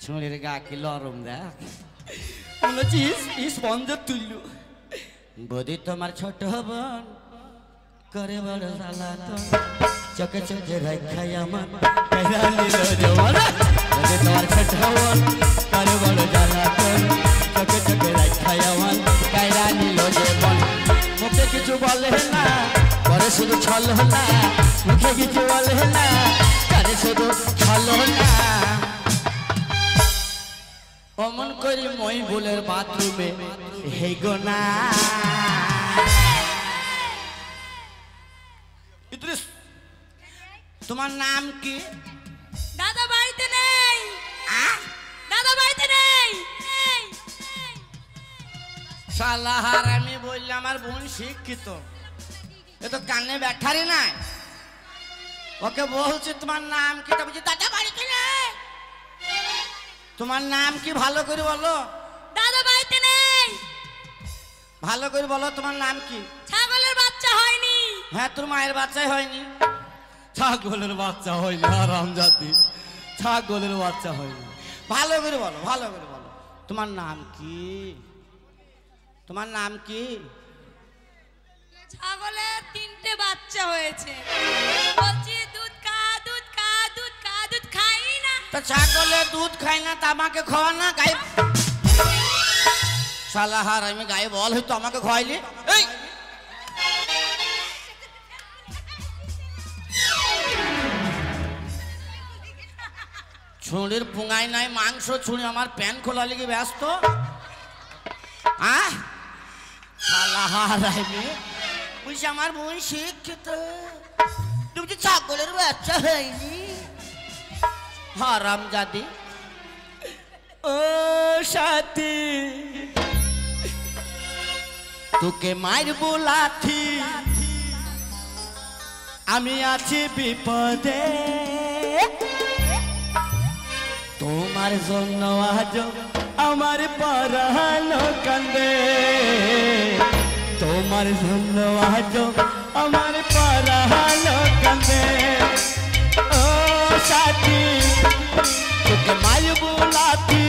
ছুঁড়ির গা কি লরম দেখ স্পঞ্জ তুললু বদি তোমার ছোট বোন করে বড় জ্বালাতন চোখে চোখে রাখাই আমার কাইরা নিল জওয়ান বদি তোমার ছোট বোন করে বড় জ্বালাতন চোখে চোখে রাখাই আমার কাইরা নিল জওয়ান মুখে কিছু বলে না করে শুধু ছল না মুখে কিছু বলে না করে শুধু ছল না অমন করি মই বুলের বাথরুমে হেই গো না ইদ্রিস তোমার নাম কি দাদা বাড়িতে নেই দাদা বাড়িতে নেই শালা হারামি বললে আমার বোন শিক্ষিত এ তো কানে ব্যাঠারি নাই ওকে বলছি তোমার নাম কি বলছি দাদা বাড়িতে নেই তোমার নাম কি ভালো করে বলো দাদা বাড়িতে নেই ভালো করে বলো তোমার নাম কি ছাগলের বাচ্চা হয়নি হ্যাঁ তোর মায়ের বাচ্চাই হয়নি ছাগলের বাচ্চা হয়নি হারামজাদি ছাগলের বাচ্চা হয়নি ভালো করে বলো তোমার নাম কি তোমার নাম কি ছাগলের 3টে বাচ্চা হয়েছে বলছি দুধ খা দুধ খা দুধ খা দুধ খাই না তো ছাগলের দুধ খাই না তা আমাকে খাওয়া না গাই শালা হারামি গায়ে বল হয়তো আমাকে খাওয়াইলি এই ছুঁড়ির পুঙ্গাই নাই মাংস ছুঁড়ি আমার প্যান খোলা লেগে ব্যস্ত বুঝছি আমার বোন শিক্ষিত তুমি ছাগলের বাচ্চা হয়নি হারামজাদি ও সাথী তোকে মারবো লাথি আমি আছি বিপদে তোমার জন্য আজ আমার পরানো কান্দে তোমার জন্য আজ আমার পরানো কান্দে ও সাথী তোকে মারবো লাথি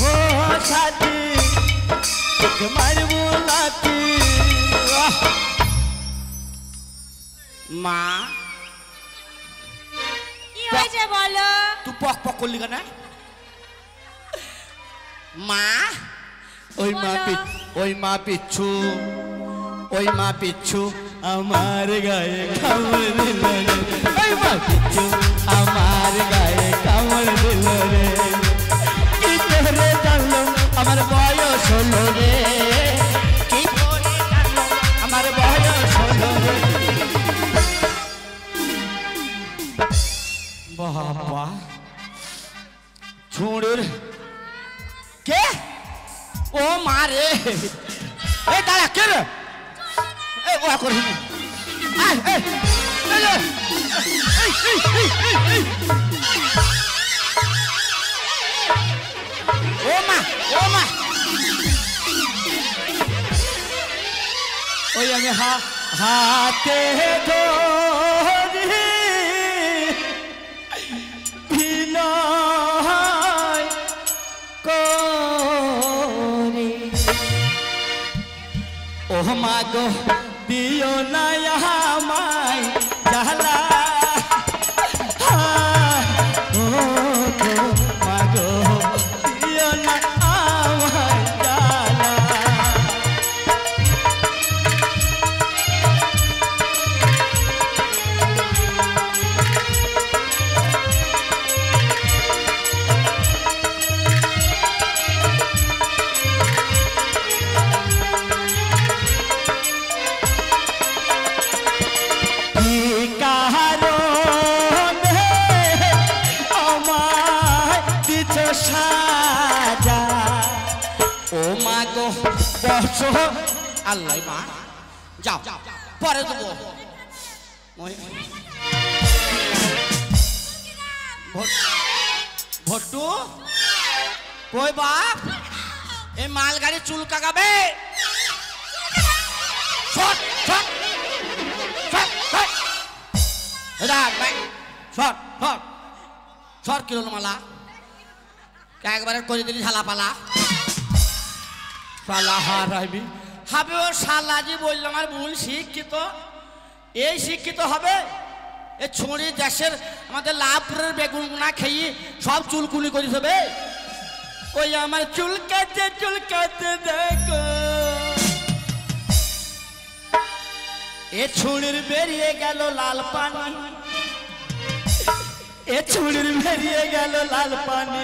ও সাথী তোকে মারবো লাথি মা কি হয়েছে বলো তুই পক পক করলি কেন মা ওই মা পিচ্ছু আমার গায়ে কামড় দিল রে ওই মা পিচ্ছু আমার গায়ে কামড় দিল রে কি করে জানলো আমার বয়স হলো রে কি করে জানলো আমার বয়স হলো রে বাবা ছুঁড়ের কে ও মারে এই দাঁড়া কে রে এই ওয়া করবি আয় এই ও মা ওই আমি হাতে ধরি বিনয় করি ও মা গো দিও না আমায় জ্বালা ও মা গো দিও না আমায় জ্বালা আল্লাহ মা যাও পরে দেবো ভট্টু কই বাপ এই মালগাড়ি চুল কাকাবে সর কি হলো মালা একবারে করে দিলি ঝালাপালা শালা হারাইবি হবে ও শালাজি বললাম আমার ভুল শিক্ষিত এই শিক্ষিত হবে এ ছড়ি দেশের আমাদের লাভপুরের বেগুন না খেয়ে সব চুলকুলি করে দেবে ওই আমার চুলকাতে দেখো এ ছুরির বেরিয়ে গেল লাল পানি এ ছুরির বেরিয়ে গেল লাল পানি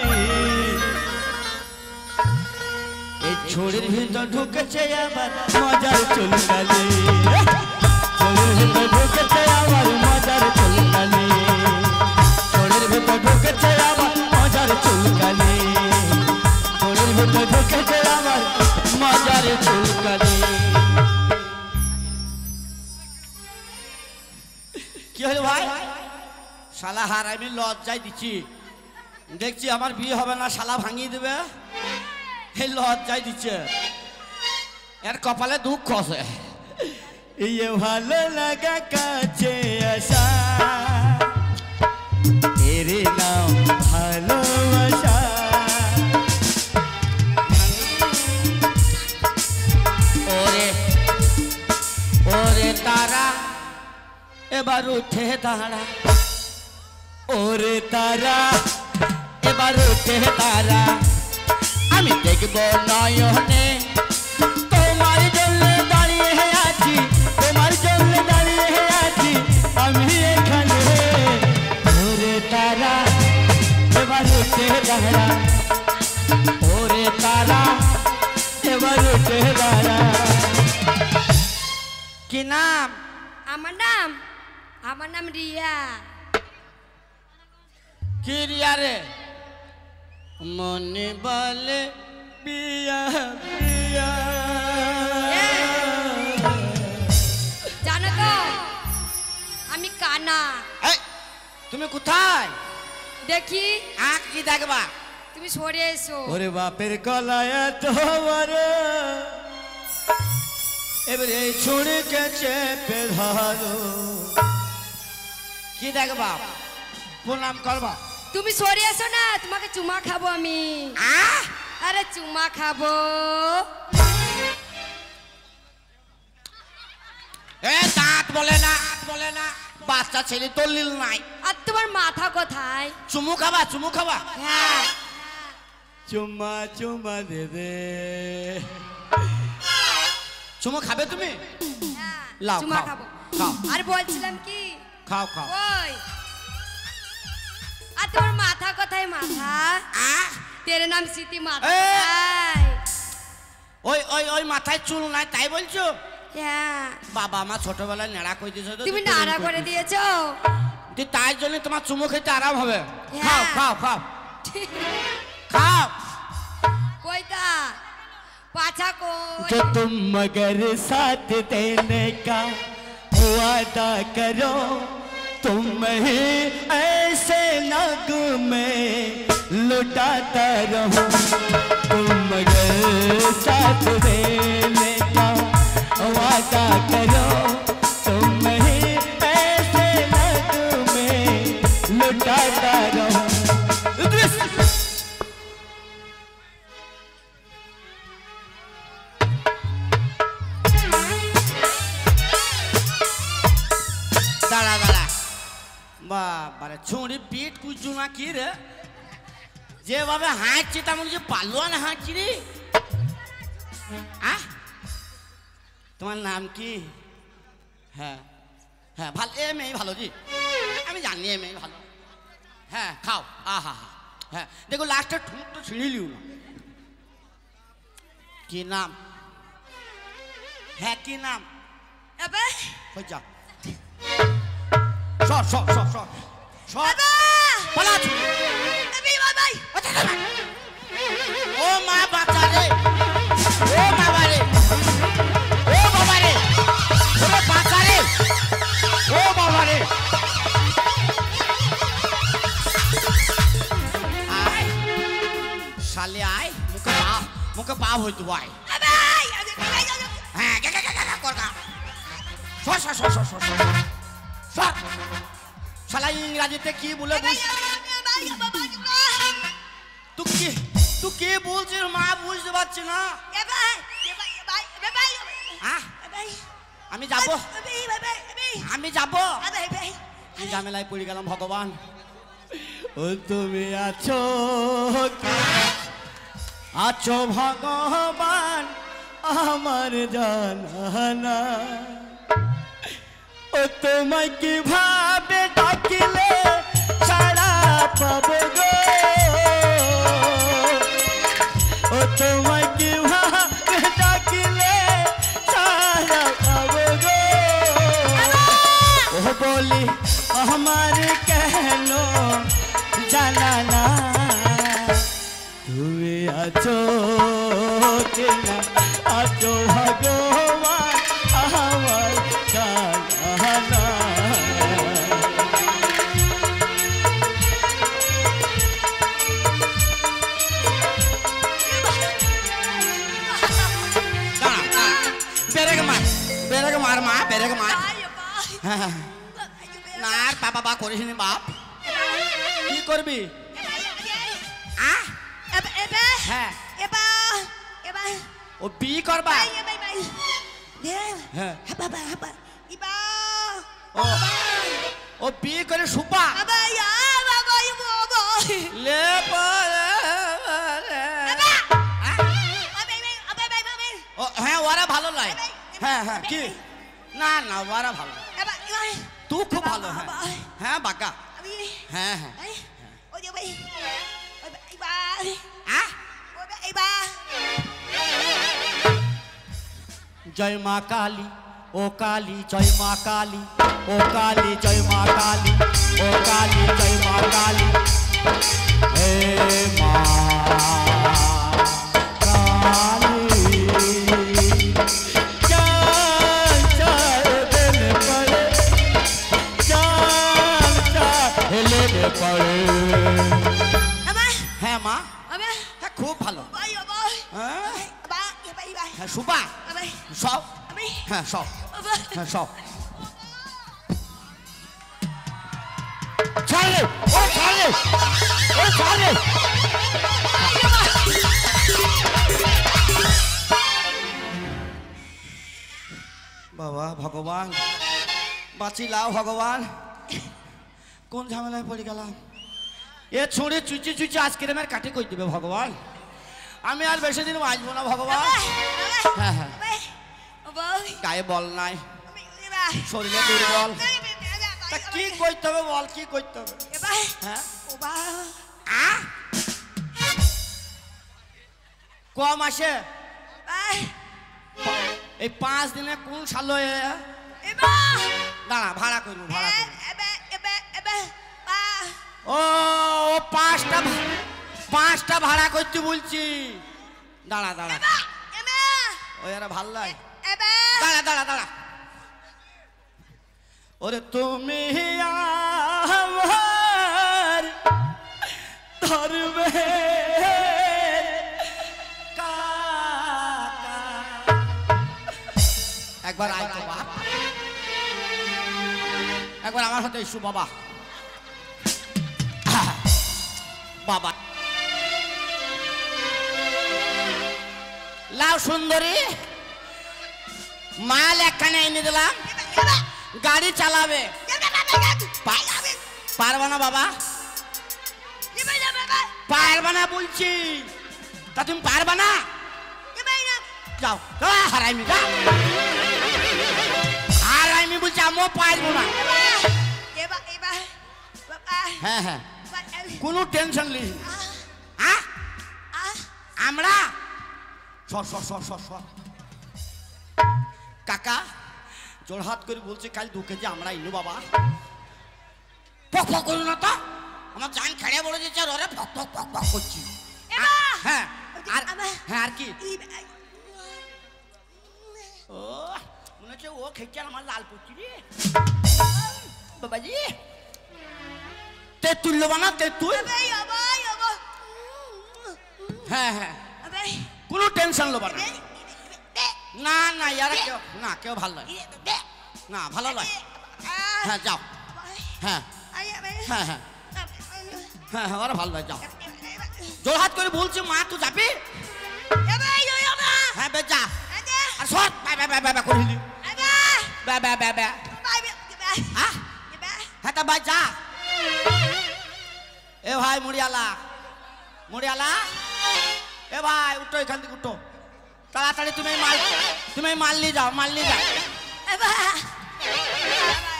এই ছুরির ভিতর ঢুকেছে আবার মজার চুলকালি ছুরির ভিতর ঢুকেছে আবার মজার চুলকালি ছুরির ভিতর ঢুকেছে আবার মজার চুলকালি ছুরির ভিতর ঢুকেছে আবার মজার চুলকালি কি হলো ভাই শালা হার আমি লজ্জায় দিচ্ছি দেখছি আমার বিয়ে হবে না শালা ভাঙিয়ে দেবে এই লজ্জায় দিচ্ছে এর কপালে দুঃখ আছে ये ভালো লাগা কাছে আসা तेरे नाम ভালোবাসা ওরে ওরে তারা এবার উঠে দাঁড়া ওরে তারা এবার উঠে দাঁড়া আমি দেখব নয়নে তোমার জন্য দাঁড়িয়ে আছি তোমার জন্য দাঁড়িয়ে আছি আমি এখানে ওরে তারা এবার উঠে দাঁড়া ওরে তারা এবার উঠে দাঁড়া কি নাম আমার নাম রিয়া কি রিয়া রে মনে বলে পিয়া পিয়া জানো তো আমি কানা তুমি কোথায় দেখি আঁক কি দেখবা তুমি সরে এসো ওরে বাপের গলায় এত বড় এবারে এই ছুরিকে চেপে ধরো কি দেখবা প্রণাম করবা তুমি সরে এসো না তোমাকে চুমা খাবো আমি আরে চুমা খাবো দাঁত বলে না বাচ্চা ছেলে তোর লীল নাই আর তোমার মাথা কোথায় চুমু খাবা হ্যাঁ চুমা দে দে চুমু খাবে তুমি লাও চুমা খাও, খাবো খাও। আর বলছিলাম কি খাও ওই আর তোমার মাথা কোথায় মাথা তেরে নাম স্মৃতি মাথা ওই মাথায় চুল নাই তাই বলছো হ্যাঁ বাবা আমার ছোটবেলায় নেড়া কই দিয়েছে তো তুমি নাড়া করে দিয়েছো তাই জন্য তোমার চুমু খেতে আরাম হবে হ্যাঁ। খাও कोईता पाछा को जो तुम मगर साथ देने का वादा करो तुम ही ऐसे नग में लुटाता रहो तुम मगर साथ देने का वादा करो तुम ही ऐसे नग में लुटाता रहो দাঁড়া বাবারে ছুঁড়ি পিঠ কুচু না কি রে যেভাবে হাঁটছি তেমন যে পালোয়ান হাঁটছি রে তোমার নাম কি হ্যাঁ ভালো মেয়ে ভালো জি আমি জানি মেয়ে ভালো হ্যাঁ খাও হ্যাঁ দেখো লাস্টে ঠুঁট তো ছিঁড়িলিও না কি নাম হ্যাঁ কি নাম अबे হয়ে যা সর পালা अबे भाई ও মা বাচ্চা রে ও বাবা রে ও বাবা রে ও বাচ্চা রে ও বাবা রে আয় শালে আয় মুখে পা হইতো ভাই अबे হ্যাঁ করগা সর শালা ইংরাজিতে কি বলে তুই কি বলছিস মা বুঝতে পারছি না। আমি যাব, আমি যাব, ঝামেলায় পড়ে গেলাম ভগবান। ও তুমি আছো, আছো ভগবান আমার জানা, ও তোমায় কিভাবে ডাকিলে সাড়া পাবো গো, ও তোমায় কিভাবে ডাকিলে সাড়া পাবো গো, ও বলি আমার কেন জানা না, তুমি আছো কিনা, আছো ভগবান আমার জানা। বেরেক মার মা, বেরেক মার। না আর বাবা করিস নি বাপ, কি করবি? হ্যাঁ ও বি করবা, ও বি করে সুপা লে হ্যাঁ ওরা ভালো লাগে। হ্যাঁ হ্যাঁ কি না না ওরা ভালো, তুই খুব ভালো। হ্যাঁ হ্যাঁ বাঁকা, হ্যাঁ হ্যাঁ জয় মা কালী, ও কালী জয় মা কালী, ও কালী জয় মা কালী, ও কালী জয় মা কালী, হে মা কালী চাল চাল দেনে পড়ে, চাল চাল হেলেনে পড়ে। হ্যাঁ মা, হ্যাঁ খুব ভালো। হ্যাঁ সুপা সব, হ্যাঁ সব, হ্যাঁ সব ছাড়ে, ও ছাড়ে, ও ছাড়ে। বাবা ভগবান বাঁচিলাও ভগবান, কোন ঝামেলায় পড়ে গেলাম। এ ছুঁড়ে চুচি চুচি আজকে আমার কাটে কই দেবে ভগবান, আমি আর বেশি দিন বাঁচবো না ভগবান। হ্যাঁ হ্যাঁ গায়ে বল নাই, শরীরে দুর্বল, তা কি করতে হবে বল, কি করতে হবে? হ্যাঁ কম আসে এই 5 দিনে কোন সালো দাঁড়া ভাড়া করবো, ভাড়া করবো। ও 5টা ভাড়া করতে বলছি, দাঁড়া দাঁড়া, ওই আর ভাল লাগে, দাঁড়া দাঁড়া দাঁড়া। ওরে তুমি আমার ধরবে একবার আয় তো বাপ, একবার আমার হাতে এসো বাবা। বাবা লাও সুন্দরী, মাল একখানে এনে দিলাম, গাড়ি চালাবে। পারবা না বাবা, পারবা না বলছি, তা তুমি পারবা না? যাও হারাইমি, যা হারাইমি বলছি, আমিও পারবো না। হ্যাঁ হ্যাঁ কোনো টেনশন নেই, আমরা সর সর সর সর সর। কাকা জোড়হাত করে বলছে কাল 2 কেজি আমরা ইনু বাবা, ফক ফক করো না তো, আমার জান খেড়ে বলে দিচ্ছে, আর ওরে ফক ফক ফক ফক করছি। হ্যাঁ আর হ্যাঁ আর কি, ও মনে হচ্ছে ও খেয়ে আমার লাল পড়ছি রে বাবাজি। তেঁতুল লোবা না, তেঁতুল? হ্যাঁ হ্যাঁ কোনো টেনশন লোবা না, না না ইয়ার কেউ না, কেউ ভালো লাগে না, ভালো লাগে। হ্যাঁ যাও, হ্যাঁ হ্যাঁ হ্যাঁ হ্যাঁ হ্যাঁ ওরা ভালো লাগে, যাও জোরহাত করে বলছি মা তুই যাবি? হ্যাঁ বে যা। আর সর বা করিলি বা হ্যাঁ তা ভাই যা। এ ভাই মুড়িয়ালা এ ভাই উঠো এখান থেকে উঠো তাড়াতাড়ি তুমি মাল নিয়ে যাও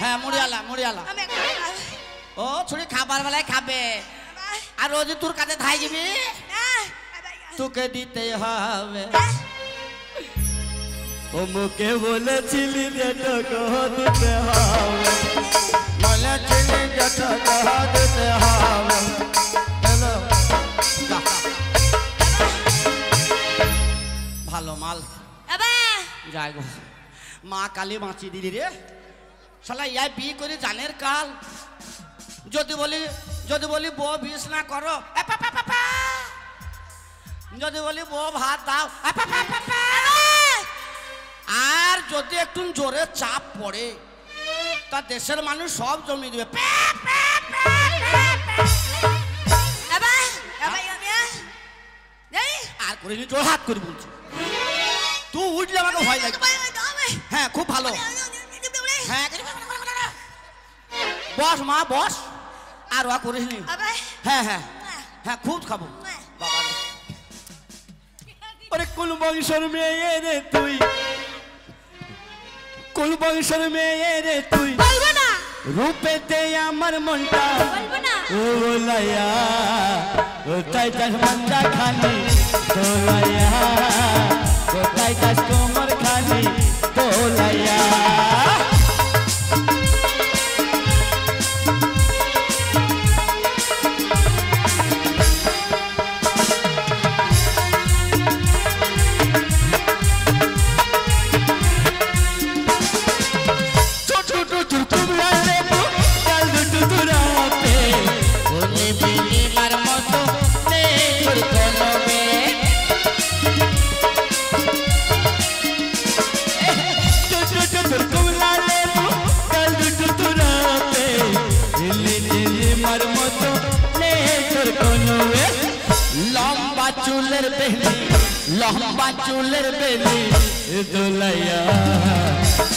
হ্যাঁ মুড়িয়ালা ও ছুরি খাবার বেলায় খাবে আর রোজ তোর কাছে ধাই যাবি তোকে দিতে হবে ও মুখে বলেছিলি যে টাকা দিতে হবে বলেছিলি যে টাকা দিতে হবে হ্যালো ভালো মাল যাই গো মা কালী বাঁচি দিদি রে শালা ইয়াই বিয়ে করে জানের কাল যদি বলি বউ বিষ না করো যদি বলি বউ ভাত দাও আর যদি একটু জোরে চাপ পড়ে তা দেশের মানুষ সব জমি দিবে আর করে জোর হাত করে বলছি তুই উঠলে আমাকে ভয় লাগবে হ্যাঁ খুব ভালো হ্যাঁ বস মা বস আর ওয়া করিস নি হ্যাঁ হ্যাঁ হ্যাঁ খুব খাবো বাবা আরে কোন বংশের মেয়ে রে তুই কোন বংশের মেয়ে রে তুই বলবো না রূপেতে আমার মনটা বলবো না ও লায়া ও তাই তাস মনটা খালি তো লায়া ও তাই তাস কোমর খালি তো লায়া লম্বা চুলের বেলি দোলাইয়া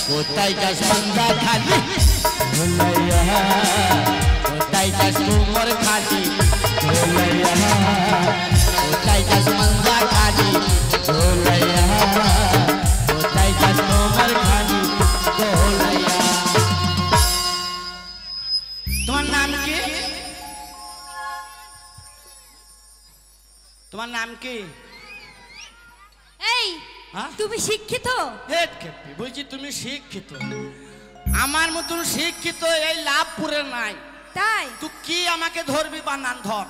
কোথায় যাস মন্দা খালি দোলাইয়া কোথায় যাস কোমর খালি দোলাইয়া কোথায় যাস মন্দা খালি দোলাইয়া কোথায় যাস কোমর খালি দোলাইয়া তোমার নাম কি তোমার নাম কি এই তুমি শিক্ষিত বলছি তুমি শিক্ষিত আমার মতন শিক্ষিত এই লাভপুরে নাই তাই তুই কি আমাকে ধরবি বানান ধর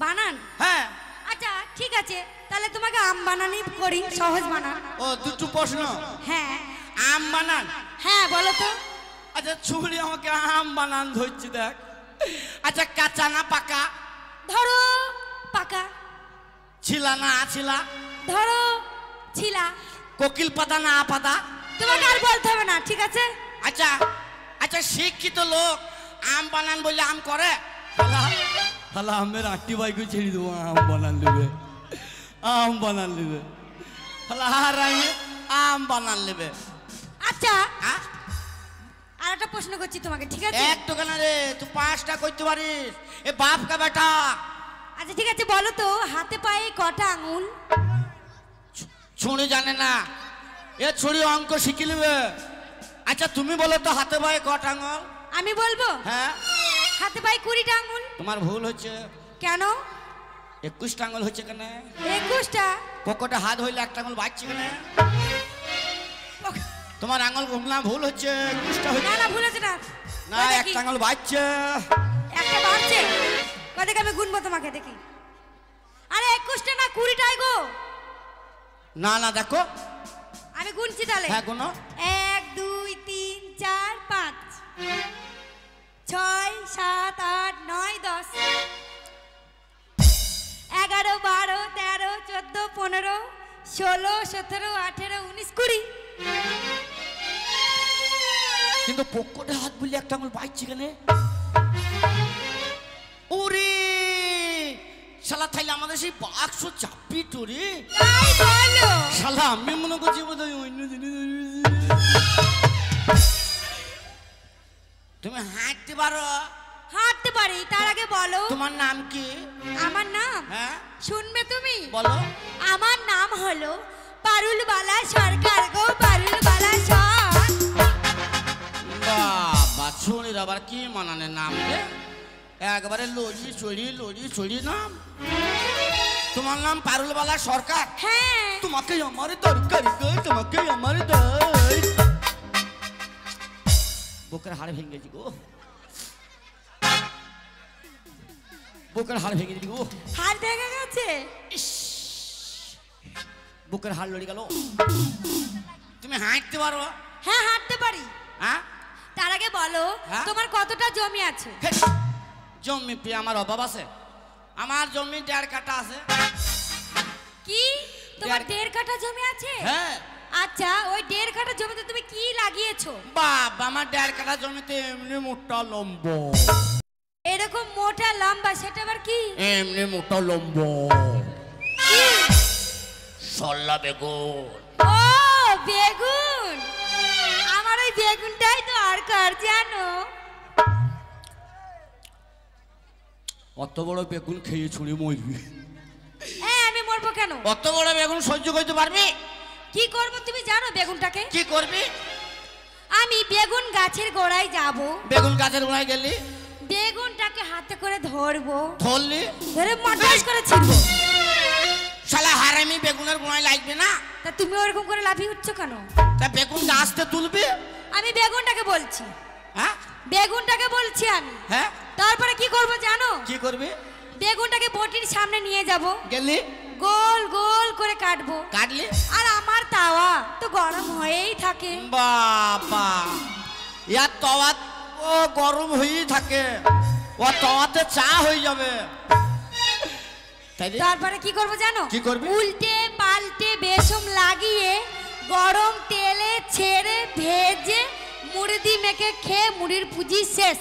বানান হ্যাঁ আচ্ছা ঠিক আছে তাহলে তোমাকে আম বানানি করি সহজ বানান ও দুটো প্রশ্ন হ্যাঁ আম বানান হ্যাঁ বলো তো আচ্ছা ছুরি আমাকে আম বানান ধরছি দেখ আচ্ছা কাঁচা না পাকা ধরো পাকা ছিলা না আছিলা ধরো ছিলা কোকিল পাতা না পাতা তোমাকে আর বলতে হবে না ঠিক আছে আচ্ছা আচ্ছা শিক্ষিত লোক আম বানান বললে আম করে হালা আমের আটটি বাইকে ছেড়ে দেবো আম বানান নেবে হালা হার আম বানান নেবে আচ্ছা আর একটা প্রশ্ন করছি তোমাকে ঠিক আছে একটু কেন রে তুই 5টা করতে পারিস এ বাপ কা বেটা আচ্ছা ঠিক আছে বলো তো হাতে পায়ে কটা আঙুল ছুরি জানে না এ ছুরি অঙ্ক শিখে নেবে আচ্ছা তুমি বলো তো হাতে পায়ে কটা আঙুল আমি বলবো হ্যাঁ হাতে পায়ে 20টা আঙুল তোমার ভুল হচ্ছে কেন 21টা আঙুল হচ্ছে কেন 21টা পকেটে হাত হইলে একটা আঙুল বাজছে কেন তোমার আঙুল ঘুমলা ভুল হচ্ছে 21টা হচ্ছে না ভুল হচ্ছে না না একটা আঙুল বাজছে একটা বাজছে কতকে আমি গুনবো তোমাকে দেখি আরে 21টা না 20টাই গো না না দেখো আমি গুনছি তাহলে হ্যাঁ গুনো 1 2 3 4 5 6 7 8 9 10 11 12 13 14 15 16 17 18 19 20 কিন্তু পকেটে হাত বললে একটা আঙুল বাজছে কেন ওরে শালা তাইলে আমাদের সেই বাক্স চাপি টুরি তাই বলো। শালা আমি মনে করছি বোধহয় অন্য দিনে তুমি হাঁটতে পারো? হাঁটতে পারি, তার আগে বলো তোমার নাম কি? আমার নাম হ্যাঁ শুনবে তুমি? বলো। আমার নাম হলো পারুলবালা সরকার গো, পারুলবালা সর। বাবা শুনির আবার কি মানানে নাম রে, একবারে লড়ি চড়ি নাম। তোমার নাম পারুলবালা সরকার? হ্যাঁ। তোমাকে আমার দরকার গো, তোমাকে আমার দরকার। বুকের হাড় ভেঙে গেছি গো, বুকের হাড় ভেঙে গেছি গো। হাত ভেঙে গেছে? বুকের হাড় লড়ে গেল। তুমি হাঁটতে পারো? হ্যাঁ হাঁটতে পারি। হ্যাঁ তার আগে বলো হ্যাঁ? তোমার কতটা জমি আছে? জমি পেয়ে আমার অভাব আছে? আমার জমি 1.5 কাঠা আছে। কি তোমার 1.5 1.5 কাঠা জমি আছে? হ্যাঁ। আচ্ছা ওই 1.5 কাঠা জমিতে তুমি কি লাগিয়েছো? বাবা আমার 1.5 কাঠা জমিতে এমনি মোটা লম্ব। এরকম মোটা লম্বা, সেটা আবার কি? এমনি মোটা লম্ব কি? সল্লা বেগুন। ও বেগুন, আমার ওই বেগুনটাই তো আর কার জানো। অত বড় বেগুন খেয়ে ছুঁড়ে মরবি। আমি মরবো কেন? অত বড় বেগুন সহ্য করতে পারবি? কি করব তুমি জানো বেগুনটাকে? কি করবি? আমি বেগুন গাছের গোড়ায় যাব, বেগুন গাছের গোড়ায় গেলি, বেগুনটাকে হাতে করে ধরবো, ধরলি, ধরে মটাস করে ছিড়বো। শালা হারামি বেগুনের গোড়ায় লাগবে না? তা তুমি ওরকম করে লাফিয়ে উঠছো কেন? তা বেগুন গাছতে তুলবি? আমি বেগুনটাকে বলছি, হ্যাঁ বেগুনটাকে বলছি আমি। হ্যাঁ তারপরে কি করব জানো? কি করবি? বেগুনটাকে বটির সামনে নিয়ে যাব, গেলি, গোল গোল করে কাটবো। কাটলি, আর আমার তাওয়া তো গরম হয়েই থাকে। বাবা ইয়ার তাওয়া ও গরম হয়েই থাকে, ও তাওয়াতে চা হয়ে যাবে। তাই রে? তারপরে কি করব জানো? কি করবি? উল্টে পাল্টে বেসম লাগিয়ে গরম তেলে ছেড়ে ভেজে মুড়ি দিয়ে মেখে খেয়ে মুড়ির পুঁজি শেষ।